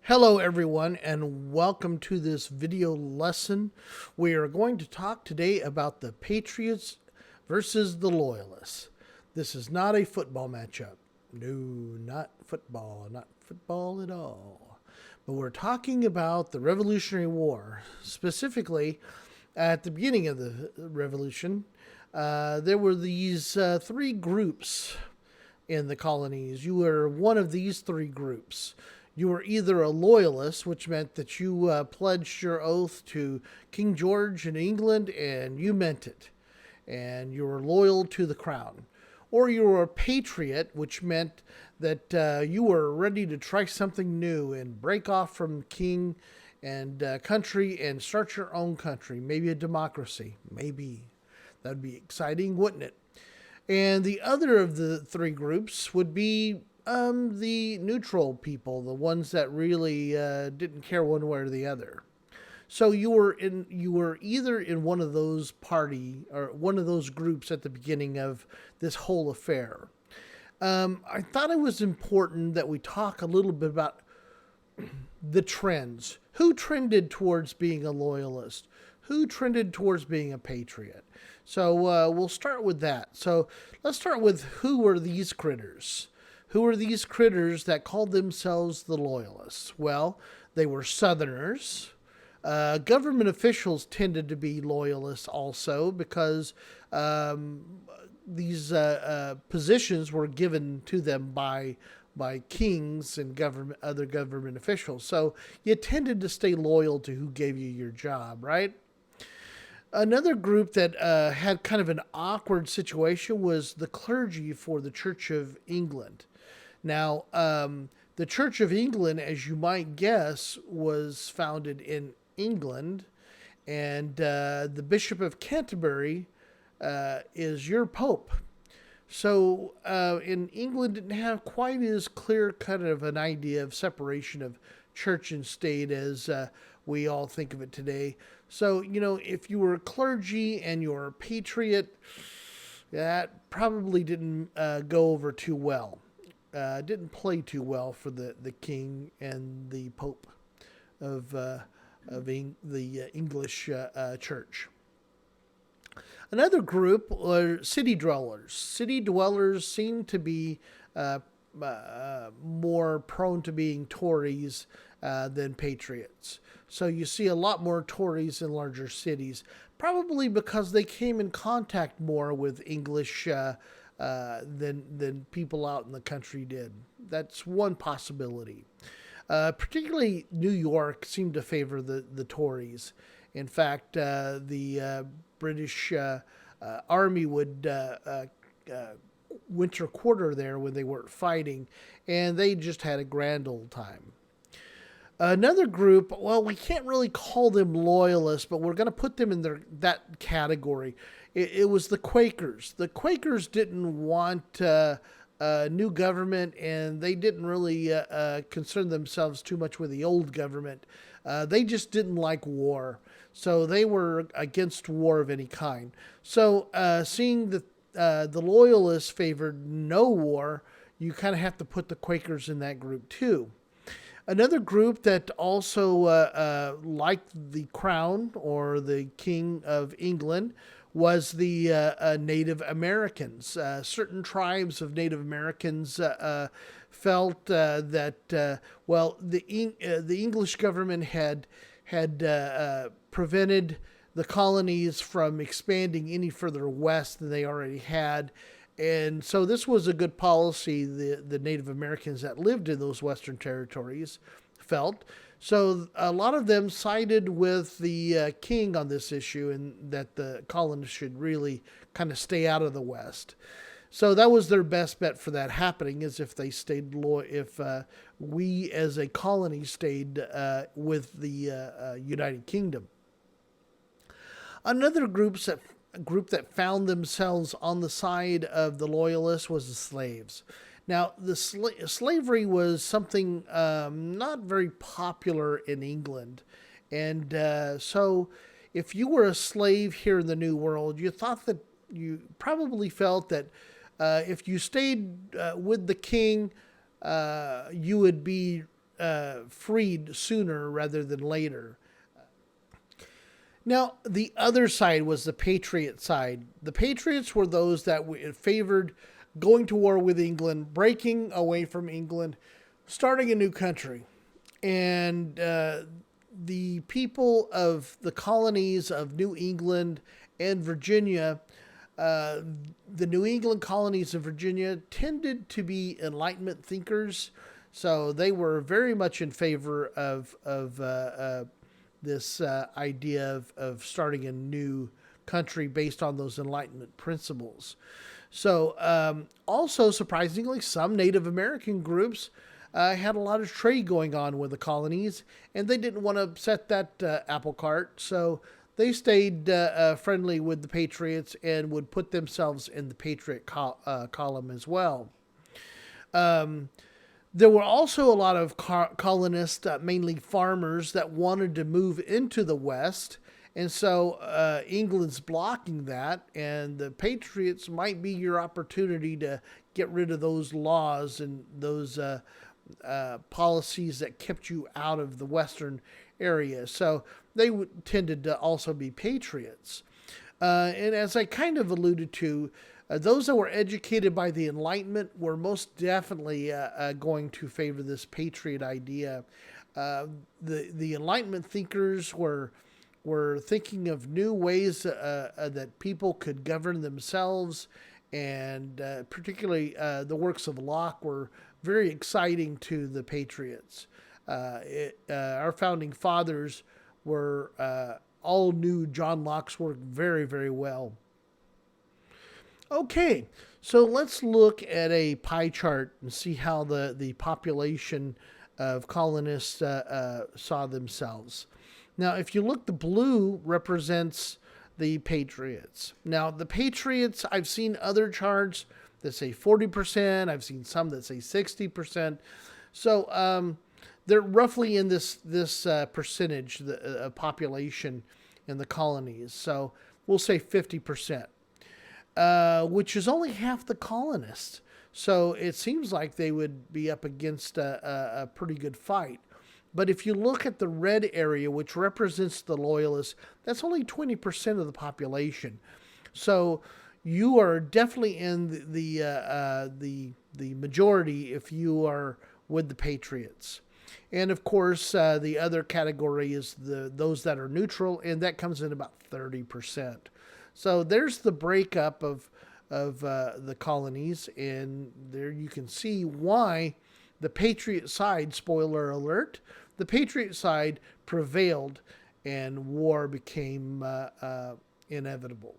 Hello everyone and welcome to this video lesson. We are going to talk today about the Patriots versus the Loyalists. This is not a football matchup. No, not football at all. But we're talking about the Revolutionary War. Specifically, at the beginning of the Revolution, there were these three groups in the colonies. You were one of these three groups. You were either a loyalist, which meant that you pledged your oath to King George in England and you meant it, and you were loyal to the crown. Or you were a patriot, which meant that you were ready to try something new and break off from king and country and start your own country, maybe a democracy. Maybe. That'd be exciting, wouldn't it? And the other of the three groups would be the neutral people, the ones that really didn't care one way or the other. So you were either in one of those party or one of those groups at the beginning of this whole affair. I thought it was important that we talk a little bit about the trends. Who trended towards being a loyalist? Who trended towards being a patriot? So we'll start with that. So let's start with who were these critters? Who were these critters that called themselves the Loyalists? Well, they were Southerners. Government officials tended to be Loyalists also because these positions were given to them by kings and other government officials. So you tended to stay loyal to who gave you your job, right? Another group that had kind of an awkward situation was the clergy for the Church of England. Now, the Church of England, as you might guess, was founded in England, and the Bishop of Canterbury is your Pope. So in England, didn't have quite as clear cut of an idea of separation of church and state as we all think of it today. So, if you were a clergy and you're a patriot, that probably didn't go over too well. Didn't play too well for the king and the Pope of the English church. Another group were city dwellers. City dwellers seem to be more prone to being Tories than patriots. So you see a lot more Tories in larger cities, probably because they came in contact more with English than people out in the country did. That's one possibility. Particularly New York seemed to favor the Tories. In fact, the British Army would winter quarter there when they weren't fighting, and they just had a grand old time. Another group, well, we can't really call them loyalists, but we're going to put them in that category. It was the Quakers. The Quakers didn't want a new government, and they didn't really concern themselves too much with the old government. They just didn't like war, so they were against war of any kind. So seeing that the Loyalists favored no war, you kind of have to put the Quakers in that group too. Another group that also liked the crown or the King of England was the Native Americans. Certain tribes of Native Americans felt that the English government had prevented the colonies from expanding any further west than they already had. And so this was a good policy the Native Americans that lived in those western territories felt. So a lot of them sided with the king on this issue and that the colonists should really kind of stay out of the west. So that was their best bet for that happening, is if they stayed if we as a colony stayed with the United Kingdom. Another group that found themselves on the side of the Loyalists was the slaves. Now, the slavery was something not very popular in England. And so if you were a slave here in the New World, you probably felt that if you stayed with the king, you would be freed sooner rather than later. Now, the other side was the Patriot side. The Patriots were those that favored going to war with England, breaking away from England, starting a new country. And the people of the colonies of New England and Virginia, the New England colonies of Virginia tended to be Enlightenment thinkers. So they were very much in favor of this idea of starting a new country based on those Enlightenment principles. So, also surprisingly, some Native American groups had a lot of trade going on with the colonies, and they didn't want to upset that apple cart. So they stayed friendly with the Patriots and would put themselves in the Patriot column as well. There were also a lot of colonists, mainly farmers, that wanted to move into the West. And so England's blocking that, and the Patriots might be your opportunity to get rid of those laws and those policies that kept you out of the Western area. So they tended to also be Patriots. And as I kind of alluded to, those that were educated by the Enlightenment were most definitely going to favor this patriot idea. The Enlightenment thinkers were thinking of new ways that people could govern themselves, and particularly the works of Locke were very exciting to the Patriots. Our founding fathers were all knew John Locke's work very, very well. Okay, so let's look at a pie chart and see how the population of colonists saw themselves. Now, if you look, the blue represents the Patriots. Now, the Patriots, I've seen other charts that say 40%. I've seen some that say 60%. So they're roughly in this percentage the population in the colonies. So we'll say 50%. Which is only half the colonists. So it seems like they would be up against a pretty good fight. But if you look at the red area, which represents the Loyalists, that's only 20% of the population. So you are definitely in the majority if you are with the Patriots. And of course, the other category is those that are neutral, and that comes in about 30%. So there's the breakup of the colonies, and there you can see why the Patriot side, spoiler alert, the Patriot side prevailed and war became inevitable.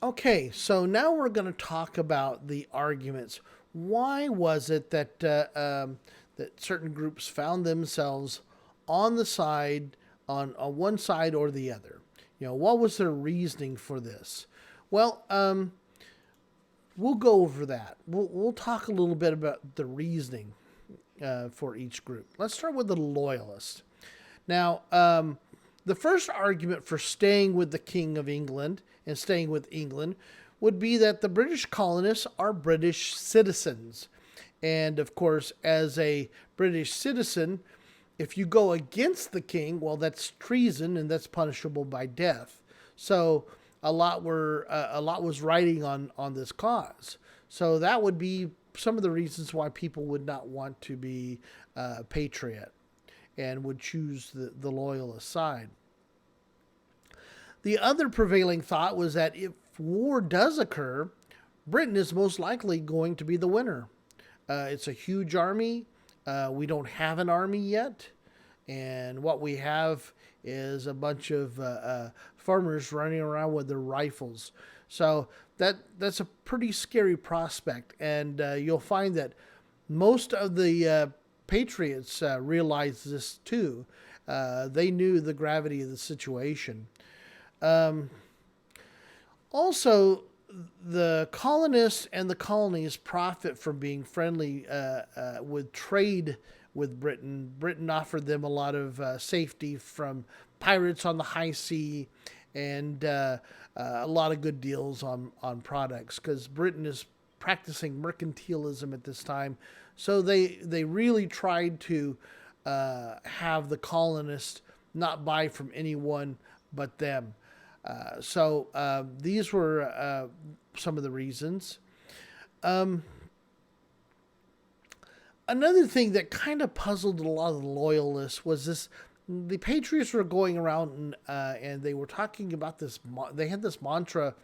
Okay, so now we're going to talk about the arguments. Why was it that that certain groups found themselves on the side, on one side or the other? You know, what was their reasoning for this? Well, we'll go over that. We'll talk a little bit about the reasoning for each group. Let's start with the Loyalists. Now, the first argument for staying with the King of England and staying with England would be that the British colonists are British citizens. And of course, as a British citizen, if you go against the king, well, that's treason, and that's punishable by death. So a lot was riding on this cause. So that would be some of the reasons why people would not want to be a patriot and would choose the Loyalist side. The other prevailing thought was that if war does occur, Britain is most likely going to be the winner. It's a huge army. We don't have an army yet. And what we have is a bunch of farmers running around with their rifles. So that's a pretty scary prospect. And you'll find that most of the Patriots realized this too. They knew the gravity of the situation. Also, the colonists and the colonies profit from being friendly with trade with Britain. Britain offered them a lot of safety from pirates on the high sea and a lot of good deals on products, because Britain is practicing mercantilism at this time. So they really tried to have the colonists not buy from anyone but them. So these were some of the reasons. Another thing that kind of puzzled a lot of the loyalists was this: the Patriots were going around and they were talking about this. They had this mantra,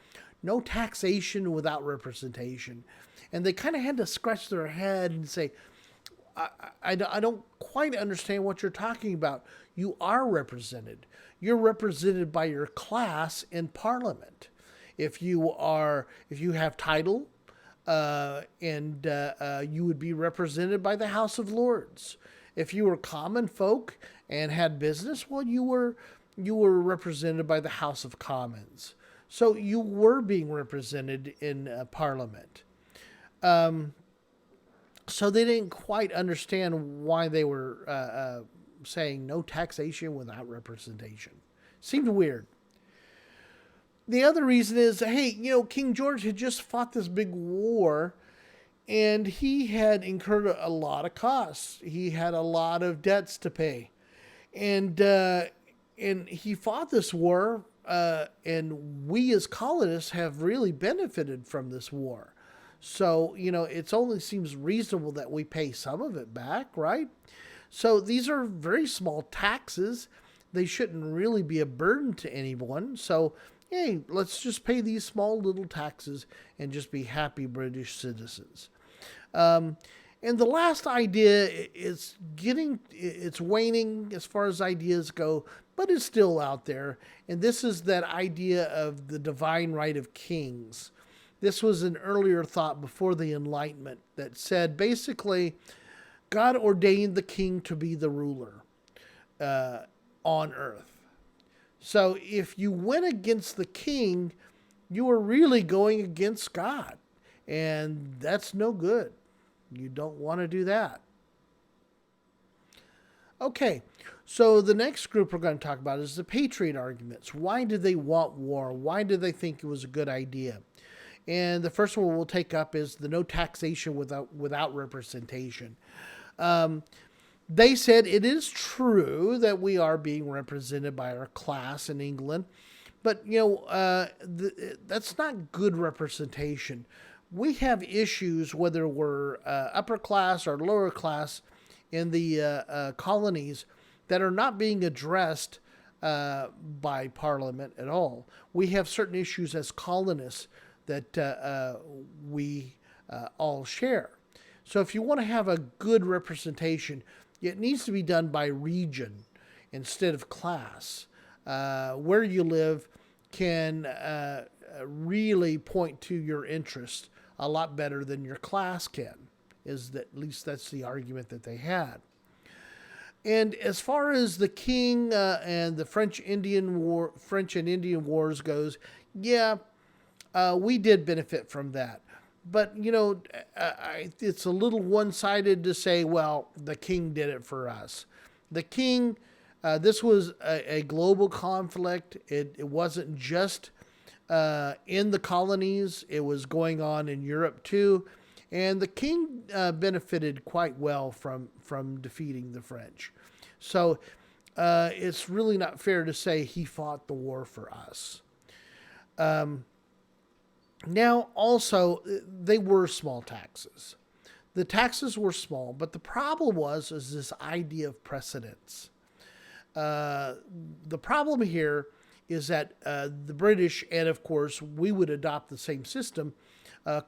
"No taxation without representation," and they kind of had to scratch their head and say, I don't quite understand what you're talking about. You are represented. You're represented by your class in Parliament. If you have title, and you would be represented by the House of Lords. If you were common folk and had business, well, you were represented by the House of Commons. So you were being represented in Parliament. So they didn't quite understand why they were saying no taxation without representation. Seemed weird. The other reason is, hey, King George had just fought this big war, and he had incurred a lot of costs. He had a lot of debts to pay, and he fought this war, and we as colonists have really benefited from this war. So, it only seems reasonable that we pay some of it back, right? So these are very small taxes. They shouldn't really be a burden to anyone. So, hey, let's just pay these small little taxes and just be happy British citizens. And the last idea is it's waning as far as ideas go, but it's still out there. And this is that idea of the divine right of kings. This was an earlier thought before the Enlightenment that said basically God ordained the king to be the ruler on earth. So if you went against the king, you were really going against God. And that's no good. You don't want to do that. Okay, so the next group we're going to talk about is the Patriot arguments. Why did they want war? Why did they think it was a good idea? And the first one we'll take up is the no taxation without representation. They said it is true that we are being represented by our class in England, but that's not good representation. We have issues whether we're upper class or lower class in the colonies that are not being addressed by Parliament at all. We have certain issues as colonists that we all share. So if you want to have a good representation, it needs to be done by region instead of class. Where you live can really point to your interest a lot better than your class can. At least that's the argument that they had. And as far as the king and the French and Indian Wars goes, yeah, we did benefit from that. But, it's a little one-sided to say, well, the king did it for us. The king, this was a global conflict. It wasn't just in the colonies. It was going on in Europe too. And the king benefited quite well from defeating the French. So it's really not fair to say he fought the war for us. Now, also, they were small taxes. The taxes were small, but the problem is this idea of precedence. The problem here is that the British, and of course, we would adopt the same system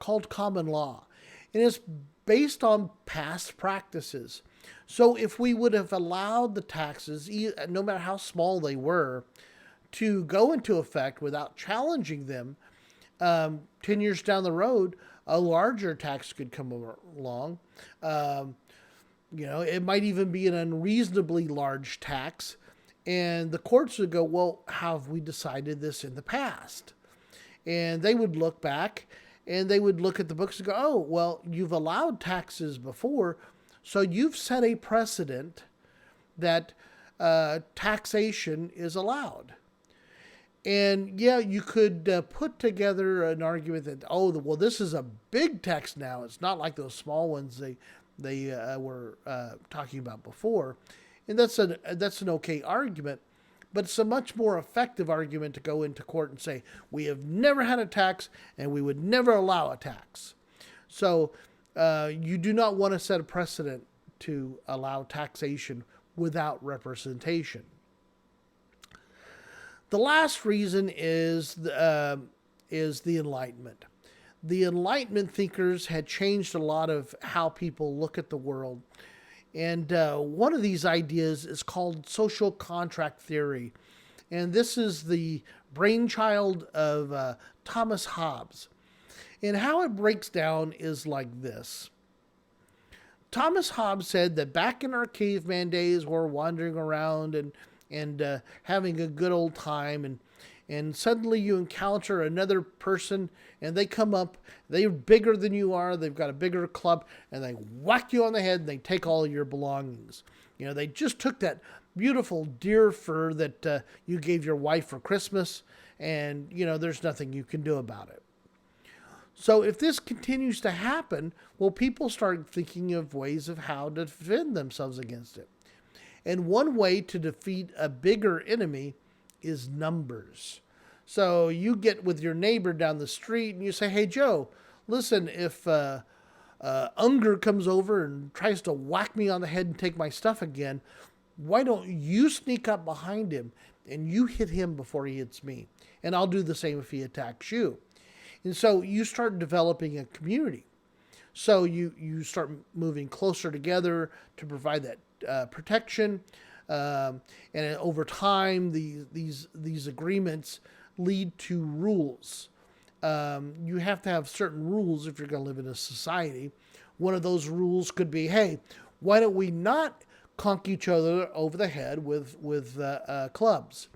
called common law. And it's based on past practices. So if we would have allowed the taxes, no matter how small they were, to go into effect without challenging them, 10 years down the road, a larger tax could come along. It might even be an unreasonably large tax. And the courts would go, well, how have we decided this in the past? And they would look back and they would look at the books and go, oh, well, you've allowed taxes before, so you've set a precedent that taxation is allowed. And yeah, you could put together an argument that, oh, well, this is a big tax now. It's not like those small ones they were talking about before. And that's an okay argument, but it's a much more effective argument to go into court and say, we have never had a tax and we would never allow a tax. So you do not want to set a precedent to allow taxation without representation. The last reason is the Enlightenment. The Enlightenment thinkers had changed a lot of how people look at the world. And one of these ideas is called social contract theory. And this is the brainchild of Thomas Hobbes. And how it breaks down is like this. Thomas Hobbes said that back in our caveman days, we're wandering around and having a good old time, and suddenly you encounter another person, and they come up, they're bigger than you are, they've got a bigger club, and they whack you on the head, and they take all of your belongings. You know, they just took that beautiful deer fur that you gave your wife for Christmas, and, you know, there's nothing you can do about it. So if this continues to happen, well, people start thinking of ways of how to defend themselves against it. And one way to defeat a bigger enemy is numbers. So you get with your neighbor down the street and you say, hey, Joe, listen, if Unger comes over and tries to whack me on the head and take my stuff again, why don't you sneak up behind him and you hit him before he hits me? And I'll do the same if he attacks you. And so you start developing a community. So you start moving closer together to provide that protection. And over time, these agreements lead to rules. You have to have certain rules if you're going to live in a society. One of those rules could be, hey, why don't we not conk each other over the head with clubs?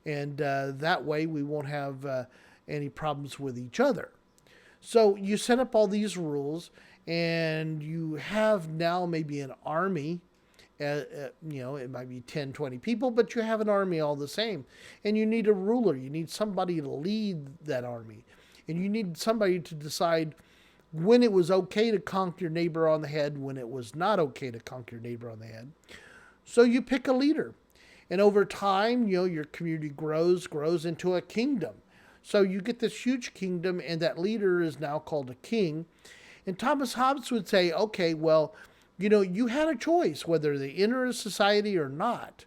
And that way we won't have any problems with each other. So you set up all these rules, and you have now maybe an army. You know, it might be 10, 20 people, but you have an army all the same. And you need a ruler. You need somebody to lead that army. And you need somebody to decide when it was okay to conk your neighbor on the head, when it was not okay to conk your neighbor on the head. So you pick a leader. And over time, you know, your community grows into a kingdom. So you get this huge kingdom, and that leader is now called a king. And Thomas Hobbes would say, okay, well, you know, you had a choice whether to enter a society or not,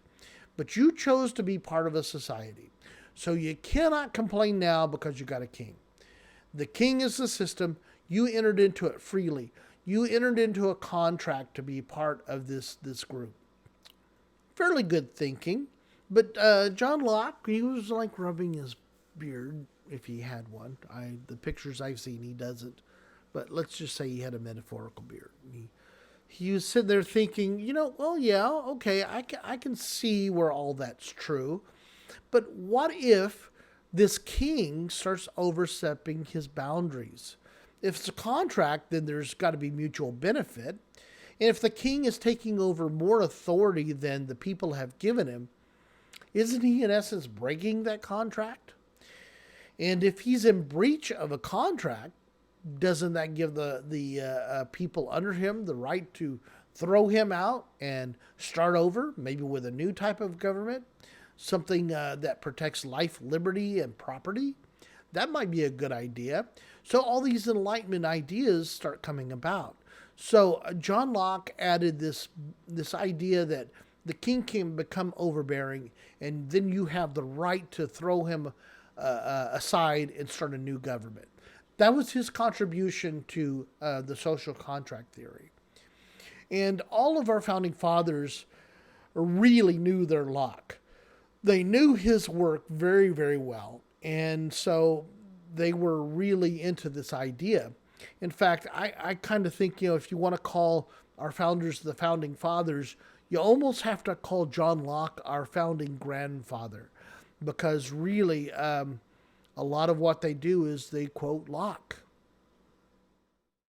but you chose to be part of a society. So you cannot complain now because you got a king. The king is the system. You entered into it freely. You entered into a contract to be part of this group. Fairly good thinking. But John Locke, he was like rubbing his beard if he had one. The pictures I've seen, he doesn't. But let's just say he had a metaphorical beard. He was sitting there thinking, you know, well, yeah, okay, I can see where all that's true. But what if this king starts overstepping his boundaries? If it's a contract, then there's got to be mutual benefit. And if the king is taking over more authority than the people have given him, isn't he in essence breaking that contract? And if he's in breach of a contract, doesn't that give the people under him the right to throw him out and start over, maybe with a new type of government, something that protects life, liberty, and property? That might be a good idea. So all these Enlightenment ideas start coming about. So John Locke added this idea that the king can become overbearing, and then you have the right to throw him aside and start a new government. That was his contribution to the social contract theory. And all of our founding fathers really knew their Locke. They knew his work very, very well. And so they were really into this idea. In fact, I kind of think, you know, if you want to call our founders the founding fathers, you almost have to call John Locke our founding grandfather. Because really, a lot of what they do is they quote Locke.